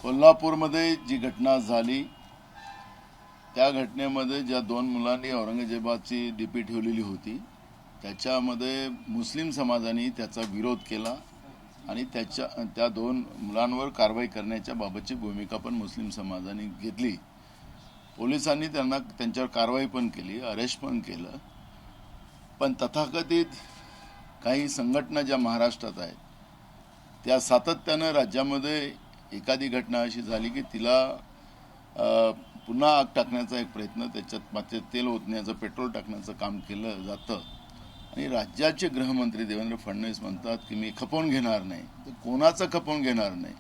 कोल्हापूरमध्ये जी घटना झाली त्या घटनेमध्ये ज्या दोन मुलांनी औरंगजेबाची डीपी ठेवलेली होती त्याच्यामध्ये मुस्लिम समाजाने त्याचा विरोध केला आणि त्या दोन मुलांवर कारवाई करण्याच्या बाबतची भूमिका पण मुस्लिम समाजाने घेतली। पोलिसांनी त्यांच्यावर कारवाई पण केली, अरेस्ट पण केलं। पण तथाकथित काही संघटना ज्या महाराष्ट्रात आहेत त्या सातत्यानं राज्यामध्ये एखादी घटना अशी झाली की तिला पुन्हा आग टाकण्याचा एक प्रयत्न, त्याच्यात मात्र तेल ओतण्याचं, पेट्रोल टाकण्याचं काम केलं जातं। आणि राज्याचे गृहमंत्री देवेंद्र फडणवीस म्हणतात की मी खपवून घेणार नाही। तर कोणाचं खपवून घेणार नाही?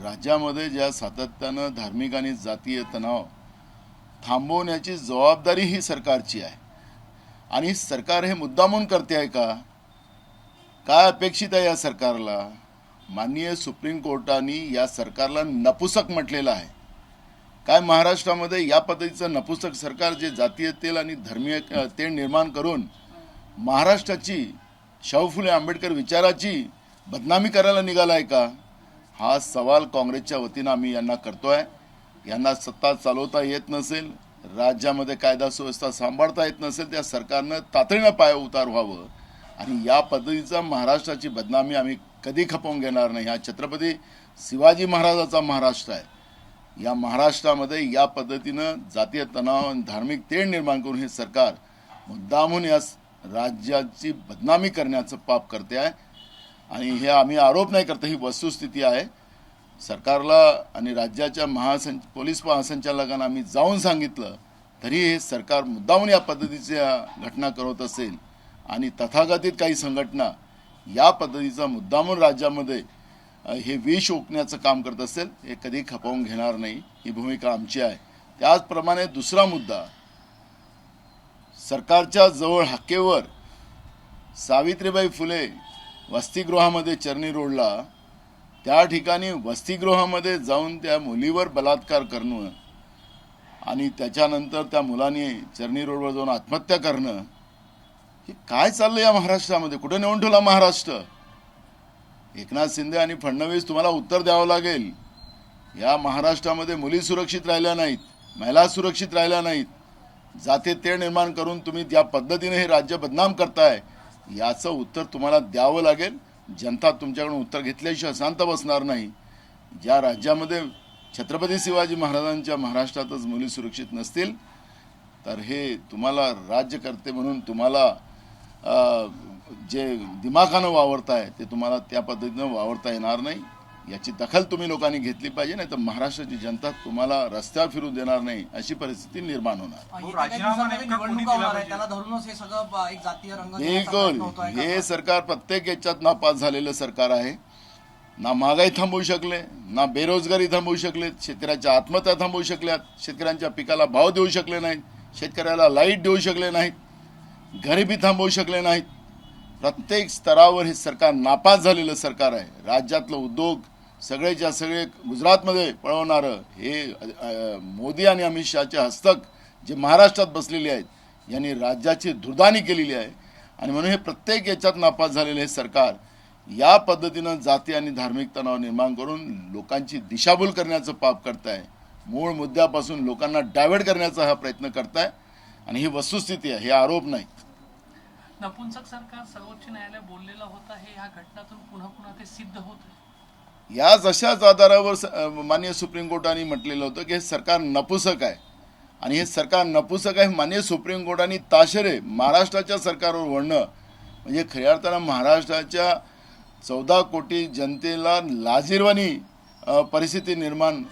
राज्यामध्ये ज्या सातत्यानं धार्मिक आणि जातीय तणाव थांबवण्याची जबाबदारी ही सरकारची आहे आणि सरकार हे मुद्दामून करते आहे का? काय अपेक्षित आहे या सरकारला? माननीय सुप्रीम कोर्टाने या सरकारला नपुसक म्हटलेलं आहे। काय महाराष्ट्रामध्ये या पद्धतीचं नपुसक सरकार जे जातीय तेल आणि धर्मीय तेढ निर्माण करून महाराष्ट्राची, शाहू फुले आंबेडकर विचाराची बदनामी करायला निघाला आहे का? हा सवाल काँग्रेसच्या वतीनं आम्ही यांना करतोय। यांना सत्ता चालवता येत नसेल, राज्यामध्ये कायदा सुव्यवस्था सांभाळता येत नसेल, त्या सरकारनं तातडीनं पाय उतार व्हावं आणि या पद्धतीचा महाराष्ट्राची बदनामी आम्ही कधी खपवून घेणार नाही। हा छत्रपती शिवाजी महाराजाचा महाराष्ट्र आहे। या महाराष्ट्रामध्ये या पद्धतीनं जातीय तणाव आणि धार्मिक तेढ निर्माण करून हे सरकार मुद्दामून या राज्याची बदनामी करण्याचं पाप करते आहे आणि हे आम्ही आरोप नाही करतो, ही वस्तुस्थिती आहे। सरकारला आणि राज्याच्या पोलीस महासंचालकांना आम्ही जाऊन सांगितलं तरी हे सरकार मुद्दामून या पद्धतीच्या घटना करत असेल आणि तथाकथित काही संघटना या पद्धतीचा मुद्दामून राज्यामध्ये हे विष ओकण्याचं काम करत असेल, हे कधी खपवून घेणार नाही, ही भूमिका आमची आहे। त्याचप्रमाणे दुसरा मुद्दा, सरकारच्या जवळ हक्केवर सावित्रीबाई फुले वसतिगृहामध्ये चर्नी रोडला, त्या ठिकाणी वसतिगृहामध्ये जाऊन त्या मुलीवर बलात्कार करणं आणि त्याच्यानंतर त्या मुलाने चर्नी रोडवर जाऊन आत्महत्या करणं, हे काय चाललं या महाराष्ट्रामध्ये? कुठे नेऊन ठेवला महाराष्ट्र? एकनाथ शिंदे आणि फडणवीस, तुम्हाला उत्तर द्यावं लागेल। या महाराष्ट्रामध्ये मुली सुरक्षित राहिल्या नाहीत, महिला सुरक्षित राहिल्या नाहीत, जाती तेढ निर्माण करून तुम्ही ज्या पद्धतीने हे राज्य बदनाम करताय याचं उत्तर तुम्हाला द्यावं लागेल। जनता तुमच्याकडून उत्तर घेतल्याशिवाय शांत बसणार नाही। ज्या राज्यामध्ये छत्रपती शिवाजी महाराजांच्या महाराष्ट्रातच मुली सुरक्षित नसतील तर हे तुम्हाला राज्यकर्ते म्हणून तुम्हाला जे दिमाखानं वावरताय ते तुम्हाला त्या पद्धतीनं वावरता येणार नाही। याची दखल तुम्ही लोकांनी घेतली पाहिजे, नाही तर महाराष्ट्राची जनता तुम्हाला रस्त्यावर फिरू देणार नाही, अशी परिस्थिती निर्माण होणार। बिलकुल, हे सरकार प्रत्येक याच्यात नापास झालेलं सरकार आहे। ना महागाई थांबवू शकले, ना बेरोजगारी थांबवू शकले, शेतकऱ्याच्या आत्महत्या थांबवू शकल्यात, शेतकऱ्यांच्या पिकाला भाव देऊ शकले नाहीत, शेतकऱ्याला लाईट देऊ शकले नाहीत, गरिबी थांबवू शकले नाहीत। प्रत्येक स्तरावर हे सरकार नापास झालेलं सरकार आहे। राज्यातलं उद्योग सगळेच्या सगळे गुजरातमध्ये पळवणारं हे मोदी आणि अमित शहाचे हस्तक जे महाराष्ट्रात बसलेले आहेत यांनी राज्याची दुर्दानी केलेली आहे आणि म्हणून हे प्रत्येक याच्यात नापास झालेले हे सरकार या पद्धतीनं जाती आणि धार्मिक तणाव निर्माण करून लोकांची दिशाभूल करण्याचं पाप करताय। मूळ मुद्द्यापासून लोकांना डायव्हर्ट करण्याचा हा प्रयत्न करताय आणि ही वस्तुस्थिती आहे, हे आरोप नाही। नपुंसक सरकार सर्वोच्च न्यायालय बोललेलं होतं, हे ह्या घटनातून पुन्हा पुन्हा ते सिद्ध होत। याच अशाच आधारावर माननीय सुप्रीम कोर्टाने म्हटलेलं होतं की हे सरकार नपुसक आहे आणि हे सरकार नपुसक आहे। माननीय सुप्रीम कोर्टाने ताशेरे महाराष्ट्राच्या सरकारवर ओढणं म्हणजे खऱ्या अर्थानं महाराष्ट्राच्या 14 कोटी जनतेला लाजिरवाणी परिस्थिती निर्माण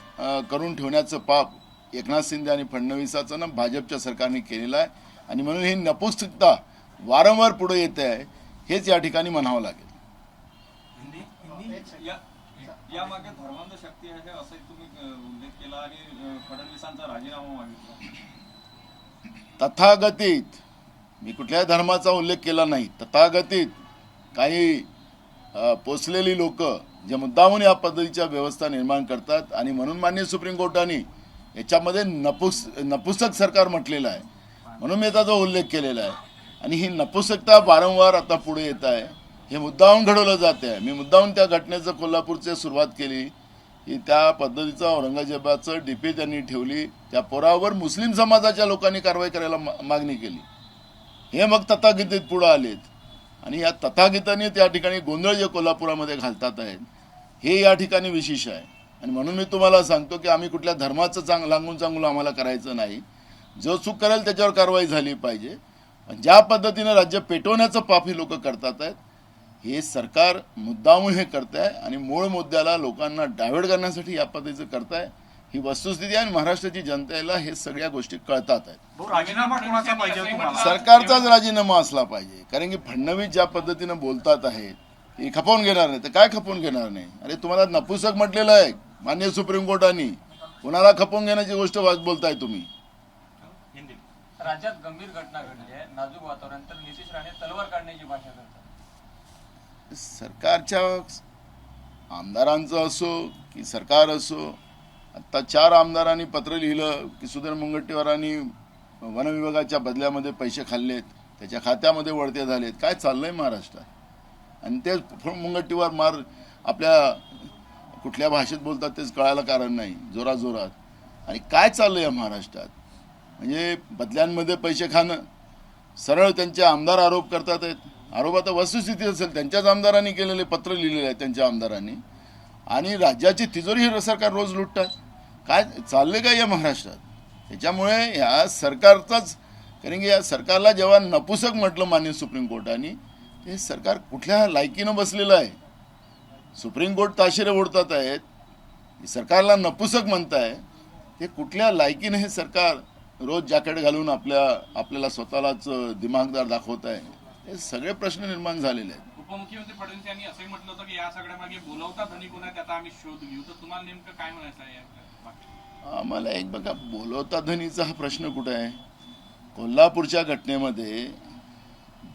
करून ठेवण्याचं पाप एकनाथ शिंदे आणि फडणवीसाचं भाजपच्या सरकारने केलेलं आहे आणि म्हणून ही नपुसकता वारंवार पुढे येते आहे, हेच या ठिकाणी म्हणावं लागेल। यामागे धर्मांध शक्ती आहे असं तुम्ही उल्लेख केला आणि फडणवीसांचा राजीनामा मागितला। तथागतीत, मी कुठल्याही धर्माचा उल्लेख केला नाही, तथागतीत काही पोचलेली लोक जे मुद्दामून या पद्धतीच्या व्यवस्था निर्माण करतात आणि म्हणून माननीय सुप्रीम कोर्टाने याच्यामध्ये नपुसक सरकार म्हटलेलं आहे, म्हणून मी त्याचा उल्लेख केलेला आहे। आणि ही नपुसकता वारंवार आता पुढे येत आहे, हे मुद्दामून घडवलं जाते आहे। मी मुद्दामून त्या घटनेचं कोल्हापूरची सुरुवात केली की त्या पद्धतीचं औरंगजेबाचं डीपी त्यांनी ठेवली, त्या पोरावर मुस्लिम समाजाच्या लोकांनी कारवाई करायला मागणी केली. हे मग तथागतीत पुढे आलेत आणि या तथागतांनी त्या ठिकाणी गोंधळ जे कोल्हापुरामध्ये घालतात आहेत हे या ठिकाणी विशेष आहे. आणि म्हणून मी तुम्हाला सांगतो की आम्ही कुठल्या धर्माचं लागून चांगलं आम्हाला करायचं नाही. जो चूक करेल त्याच्यावर कारवाई झाली पाहिजे. ज्या पद्धतीनं राज्य पेटवण्याचं पाप ही लोक करतात आहेत, हे सरकार मुद्दामून हे करत आहे आणि मूळ मुद्द्याला लोकांना डायव्हर्ट करण्यासाठी या पद्धतीचं करताय. ही वस्तुस्थिती आहे आणि महाराष्ट्राची जनतेला हे सगळ्या गोष्टी कळतात आहेत. राजीनामा कोणाचा पाहिजे तुम्हाला? सरकारचाच राजीनामा असला पाहिजे. कारण की फडणवीस ज्या पद्धतीनं बोलतात आहेत हे खपवून घेणार नाही. तर काय खपवून घेणार नाही? अरे तुम्हाला नपुसक म्हटलेलं आहे माननीय सुप्रीम कोर्टाने. कुणाला खपवून घेण्याची गोष्ट बोलताय तुम्ही? राज्यात गंभीर घटना घडली आहे, नाजूक वातावरण, तर नितीश राणे तलवार काढण्याची भाषा करतात. सरकारच्या आमदारांचं असो की सरकार असो, आता 4 आमदारांनी पत्र लिहिलं की सुधीर मुनगंटीवारांनी वन विभागाच्या बदल्यामध्ये पैसे खाल्लेत, त्याच्या खात्यामध्ये वळते झालेत. काय चाललंय महाराष्ट्रात? आणि ते मुनगंटीवार मार आपल्या कुठल्या भाषेत बोलतात तेच कळायला कारण नाही, जोरात. आणि काय चाललंय या महाराष्ट्रात? म्हणजे बदल्यांमध्ये पैसे खाणं, सरळ त्यांचे आमदार आरोप करतात आहेत. आरोप आता वस्तुस्थिती असेल, त्यांच्याच आमदारांनी केलेले पत्र लिहिलेले आहेत त्यांच्या आमदारांनी. आणि राज्याची तिजोरी ही सरकार रोज लुटतात. काय चाललंय काय या महाराष्ट्रात? त्याच्यामुळे या सरकारचाच, कारण की या सरकारला जेव्हा नपुसक म्हटलं माननीय सुप्रीम कोर्टाने, ते सरकार कुठल्या लायकीनं बसलेलं आहे? सुप्रीम कोर्ट ताशेरे ओढतात आहेत, सरकारला नपुसक म्हणताय. ते कुठल्या लायकीनं हे सरकार रोज जॅकेट घालून आपल्याला स्वतःलाच दिमागदार दाखवत आहे? हे सगळे प्रश्न निर्माण झालेले आहेत. उपमुख्यमंत्री फडणवीस यांनी असंही म्हटलं होतं की या सगळ्या मागे बोलवता धनी कोण आहे त्याचा आम्ही शोध घेऊ. तर तुम्हाला नेमकं काय म्हणायचं आहे? आम्हाला एक बघा, बोलवता धनीचा हा प्रश्न कुठं आहे? कोल्हापूरच्या घटनेमध्ये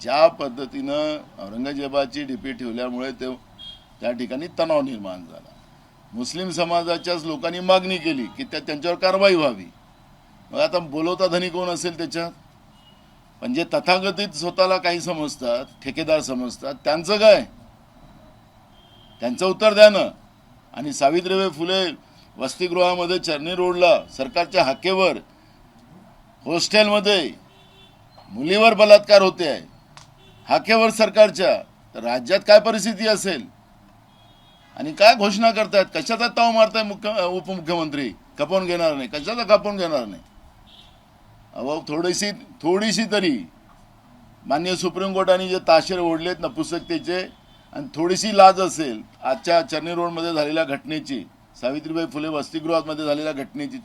ज्या पद्धतीनं औरंगजेबाची डीपी ठेवल्यामुळे त्या ठिकाणी तणाव निर्माण झाला. मुस्लिम समाजाच्याच लोकांनी मागणी केली की त्यांच्यावर कारवाई व्हावी. मग आता बोलवता धनी कोण असेल त्याच्यात? पण जे तथागतीत स्वतःला काही समजतात, ठेकेदार समजतात, त्यांचं काय? त्यांचं उत्तर द्या ना. आणि सावित्रीबाई फुले वसतिगृहामध्ये चर्नी रोडला सरकारच्या हाकेवर हॉस्टेलमध्ये मुलीवर बलात्कार होते आहे, हाकेवर सरकारच्या. तर राज्यात काय परिस्थिती असेल? आणि काय घोषणा करतायत? कशाचा ताव मारताय उपमुख्यमंत्री? खपवून घेणार नाही. कशाचा खपवून घेणार नाही? अहो थोडीशी तरी माननीय सुप्रीम कोर्टाने जे ताशेरे ओढलेत नपुसकतेचे, आणि थोडीशी लाज असेल आजच्या चर्नी रोडमध्ये झालेल्या घटनेची, सावित्रीबाई फुले वसतिगृहामध्ये झालेल्या घटनेची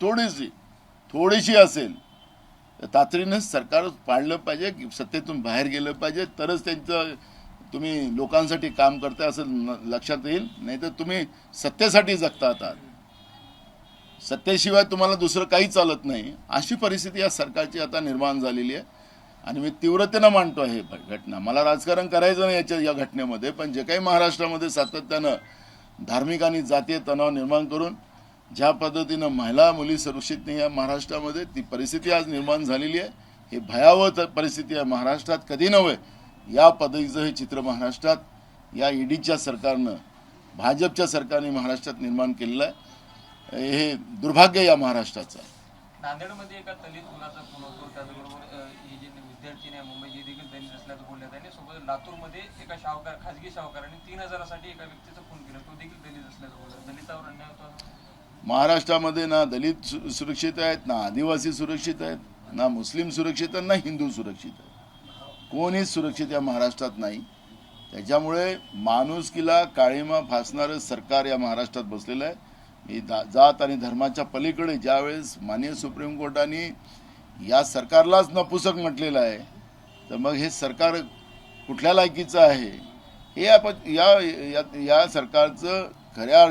थोडीशी असेल, तर तातडीनं सरकार पाडलं पाहिजे, सत्तेतून बाहेर गेलं पाहिजे. तरच त्यांचं तुम्ही लोकांसाठी काम करताय असं लक्षात येईल. नाही तर तुम्ही सत्तेसाठी जगता आहात. सत्तेशिवाय तुम्हाला दुसरं काही चालत नाही. अशी परिस्थिती या सरकारची आता निर्माण झालेली आहे. आणि मी तीव्रतेनं मांडतो हे घटना. मला राजकारण करायचं नाही या घटनेमध्ये, पण जे काही महाराष्ट्रामध्ये सातत्यानं धार्मिक आणि जातीय तणाव निर्माण करून ज्या पद्धतीनं महिला मुली सुरक्षित नाही या महाराष्ट्रामध्ये, ती परिस्थिती आज निर्माण झालेली आहे. हे भयावह परिस्थिती आहे महाराष्ट्रात. कधी नव्हे या पद्धतीचं हे चित्र महाराष्ट्रात या ईडीच्या सरकारनं, भाजपच्या सरकारने महाराष्ट्रात निर्माण केलेलं आहे. हे दुर्भाग्य या महाराष्ट्राचं आहे. नांदेडमध्ये एका दलित मुलाचा खून होतो, त्याचबरोबर ही जी विद्यार्थी आहे मुंबईची देखील दलित असल्याचं बोलण्यात आहे. सोबत लातूरमध्ये एका खाजगी शाहूकाराने 3,000साठी एका व्यक्तीचा खून केला, तो देखील दलित असल्याचं बोलतात. दलितावर अन्याय होतो. महाराष्ट्रामध्ये ना दलित सुरक्षित आहेत, ना आदिवासी सुरक्षित आहेत, ना मुस्लिम सुरक्षित आहेत, ना हिंदू सुरक्षित आहेत. कोणीच सुरक्षित या महाराष्ट्रात नाही. त्याच्यामुळे माणुसकीला काळीमा फासणारं सरकार या महाराष्ट्रात बसलेलं आहे. ही जात आणि धर्माच्या पलीकडे ज्यावेळेस माननीय सुप्रीम कोर्टाने या सरकारलाच नपुसक म्हटलेलं आहे, तर मग हे सरकार कुठल्या लायकीचं आहे? हे या सरकारचं खऱ्या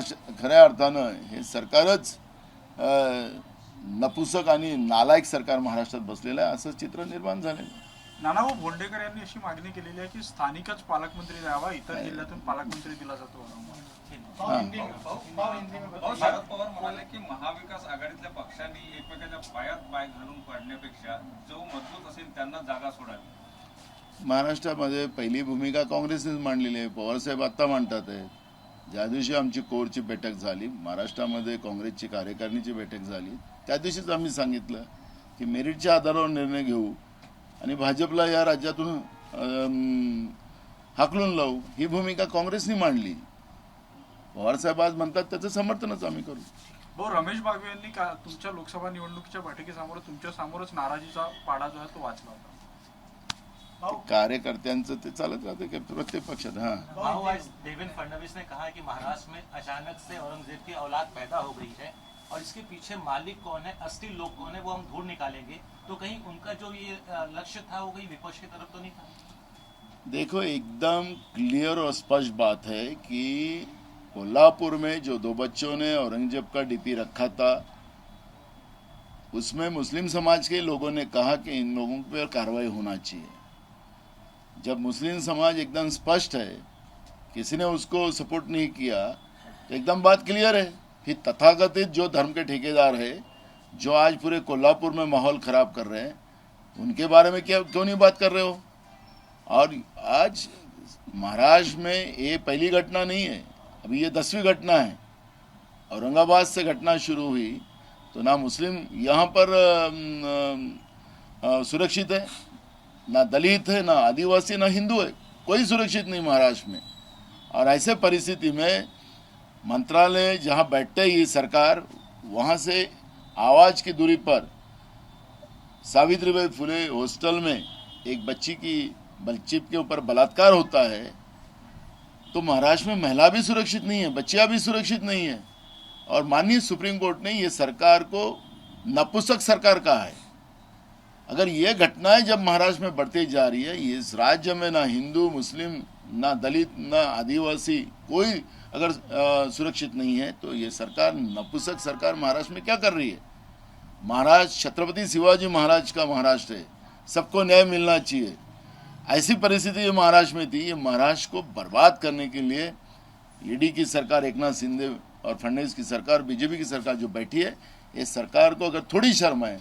अर्थानं हे सरकारच नपुसक आणि नालायक सरकार महाराष्ट्रात बसलेलं आहे, असं चित्र निर्माण झालेलं आहे. नानाभाऊ भोंडेकर यांनी अशी मागणी केलेली आहे की स्थानिकच पालकमंत्री द्यावा, इतर जिल्ह्यातून पालकमंत्री दिला जातो. शरद पवार म्हणाले की महाविकास आघाडीतल्या पक्षांनी एकमेकांच्या पायात पाय घालून पाडण्यापेक्षा जो मजबूत असेल त्यांना जागा सोडावी. महाराष्ट्रामध्ये पहिली भूमिका काँग्रेसनेच मांडलेली आहे. पवारसाहेब आत्ता मांडतात आहेत. ज्या दिवशी आमची कोरची बैठक झाली, महाराष्ट्रामध्ये काँग्रेसची कार्यकारिणीची बैठक झाली, त्या दिवशीच आम्ही सांगितलं की मेरिटच्या आधारावर निर्णय घेऊ आणि भाजपला या राज्यातून हाकलून लावू, ही भूमिका काँग्रेसने मांडली. पवारसाहेब आज म्हणतात त्याचं समर्थनच आम्ही करू. भाऊ, रमेश बागवे यांनी तुमच्या लोकसभा निवडणुकीच्या बैठकीसमोर तुमच्या समोरच नाराजीचा पाडा जो आहे तो वाचला होता. कार्यकर्त्यांचं ते चालत राहते की प्रत्येक पक्षात. भाऊ, आज देवेंद्र फडणवीस ने कहा है कि महाराष्ट्र में अचानक से औरंगजेब की औलाद पैदा हो गई है और इसके पीछे मालिक कौन है, असली लोग कौन है, वो हम ढूंढ निकालेंगे. तो कहीं उनका जो ये लक्ष्य था वो कहीं विपक्ष की तरफ तो नहीं था? देखो, एकदम क्लियर और स्पष्ट बात है कि कोल्हापुर में जो 2 बच्चों ने औरंगजेब का डीपी रखा था, उसमें मुस्लिम समाज के लोगों ने कहा कि इन लोगों पर कार्रवाई होना चाहिए. जब मुस्लिम समाज एकदम स्पष्ट है, किसी ने उसको सपोर्ट नहीं किया, तो एकदम बात क्लियर है. फिर तथाकथित जो धर्म के ठेकेदार है, जो आज पूरे कोल्हापुर में माहौल खराब कर रहे हैं, उनके बारे में क्यों नहीं बात कर रहे हो? और आज महाराष्ट्र में ये पहली घटना नहीं है, अभी ये 10वीं घटना है. औरंगाबाद से घटना शुरू हुई तो ना मुस्लिम यहाँ पर सुरक्षित है, ना दलित है, ना आदिवासी, ना हिंदू है, कोई सुरक्षित नहीं महाराष्ट्र में. और ऐसे परिस्थिति में मंत्रालय जहाँ बैठते ही सरकार, वहाँ से आवाज़ की दूरी पर सावित्रीबाई फुले हॉस्टल में एक बच्ची के ऊपर बलात्कार होता है, तो महाराष्ट्र में महिला भी सुरक्षित नहीं है, बच्चियां भी सुरक्षित नहीं है. और माननीय सुप्रीम कोर्ट ने ये सरकार को नपुंसक सरकार कहा है. अगर ये घटनाएं जब महाराष्ट्र में बढ़ती जा रही है, इस राज्य में ना हिंदू, मुस्लिम, ना दलित, ना आदिवासी कोई अगर सुरक्षित नहीं है, तो ये सरकार नपुंसक सरकार महाराष्ट्र में क्या कर रही है? महाराष्ट्र छत्रपति शिवाजी महाराज का महाराष्ट्र है, सबको न्याय मिलना चाहिए. ऐसी परिस्थिति ये महाराष्ट्र में थी. ये महाराष्ट्र को बर्बाद करने के लिए ईडी की सरकार, एकनाथ शिंदे और फडणवीस की सरकार, बीजेपी की सरकार जो बैठी है, ये सरकार को अगर थोड़ी शर्म है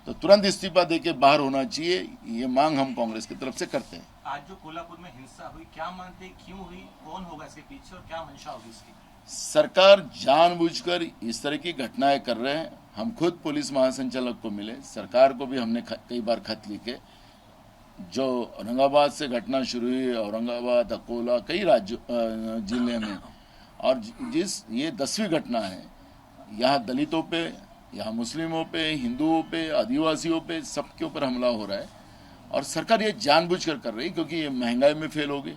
तो तुरंत इस्तीफा देके बाहर होना चाहिए. ये मांग हम कांग्रेस की तरफ से करते हैं. आज जो कोल्हापुर में हिंसा हुई, क्या मानते हैं क्यों हुई, कौन होगा इसके पीछे और क्या मंशा होगी इसकी? सरकार जानबूझकर इस तरह की घटनाएं कर रहे हैं. हम खुद पुलिस महासंचालक को मिले, सरकार को भी हमने कई बार खत लिखे. जो औरंगाबाद से घटना शुरू हुई, औरंगाबाद, अकोला, कई राज्यों जिले में, और ये 10वीं घटना है. यहाँ दलितों पे, यहाँ मुस्लिमों पे, हिंदुओं पे, आदिवासियों पे, सबके ऊपर हमला हो रहा है. और सरकार ये जानबूझकर कर रही है, क्योंकि ये महंगाई में फेल हो गई.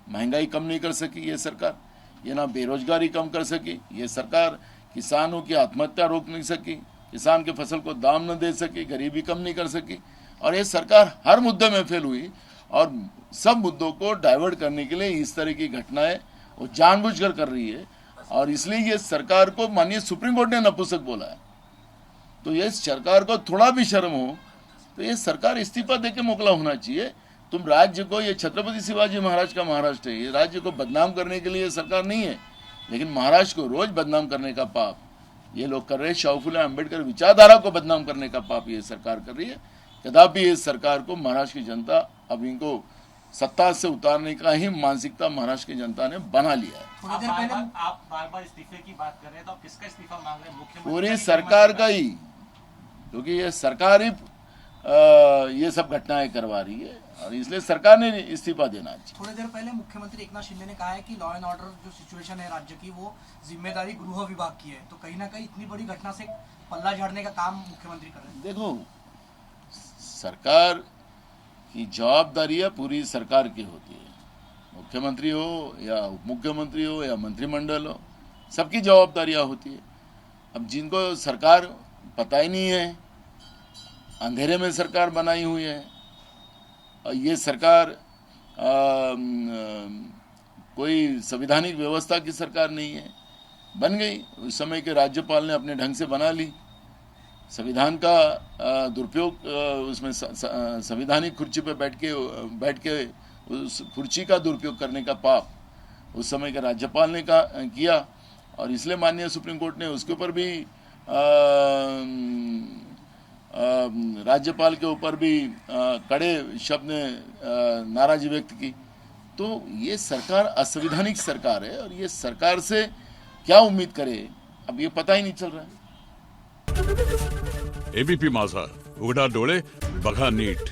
महंगाई कम नहीं कर सकी ये सरकार, ये ना बेरोजगारी कम कर सकी ये सरकार, किसानों की आत्महत्या रोक नहीं सकी, किसान के फसल को दाम न दे सकी, गरीबी कम नहीं कर सकी. और ये सरकार हर मुद्दे में फेल हुई. और सब मुद्दों को डाइवर्ट करने के लिए इस तरह की घटनाएं वो जानबूझकर कर रही है. और इसलिए ये सरकार को माननीय सुप्रीम कोर्ट ने नपुंसक बोला है. तो ये सरकार को थोड़ा भी शर्म हो तो ये सरकार इस्तीफा देके मोकला होना चाहिए. तुम राज्य को, ये छत्रपति शिवाजी महाराज का महाराष्ट्र है, ये राज्य को बदनाम करने के लिए सरकार नहीं है, लेकिन महाराष्ट्र को रोज बदनाम करने का पाप ये लोग कर रहे हैं. शाहू फुले अम्बेडकर विचारधारा को बदनाम करने का पाप ये सरकार कर रही है. कदापि इस सरकार को महाराष्ट्र की जनता, अब इनको सत्ता से उतारने का ही मानसिकता महाराष्ट्र की जनता ने बना लिया है. आप बार बार इस्तीफे की बात कर रहे हैं, तो आप किसका इस्तीफा मांग रहे हैं? मुख्यमंत्री पूरी सरकार का ही, क्योंकि ये सरकार ही ये सब घटनाएं करवा रही है और इसलिए सरकार ने इस्तीफा देना चाहिए. थोड़ी देर पहले मुख्यमंत्री एकनाथ शिंदे ने कहा है कि लॉ एंड ऑर्डर जो सिचुएशन है राज्य की, वो जिम्मेदारी गृह विभाग की है. तो कहीं ना कहीं इतनी बड़ी घटना से पल्ला झाड़ने का काम मुख्यमंत्री कर रहे हैं. देखो, सरकार की जवाबदारियां पूरी सरकार की होती है. मुख्यमंत्री हो या उप मुख्यमंत्री हो या मंत्रिमंडल हो, सबकी जवाबदारियां होती है. अब जिनको सरकार पता ही नहीं है, अंधेरे में सरकार बनाई हुई है, और ये सरकार कोई संवैधानिक व्यवस्था की सरकार नहीं है. बन गई उस समय के राज्यपाल ने अपने ढंग से बना ली. संविधान का दुरुपयोग, उसमें संवैधानिक कुर्सी पे बैठ के उस कुर्सी का दुरुपयोग करने का पाप उस समय के राज्यपाल ने किया. और इसलिए माननीय सुप्रीम कोर्ट ने उसके ऊपर भी राज्यपाल के ऊपर भी कड़े शब्द ने नाराजगी व्यक्त की. तो ये सरकार असंवैधानिक सरकार है और ये सरकार से क्या उम्मीद करे अब ये पता ही नहीं चल रहा है. एबीपी माझा, उघडा डोळे बघा नीट.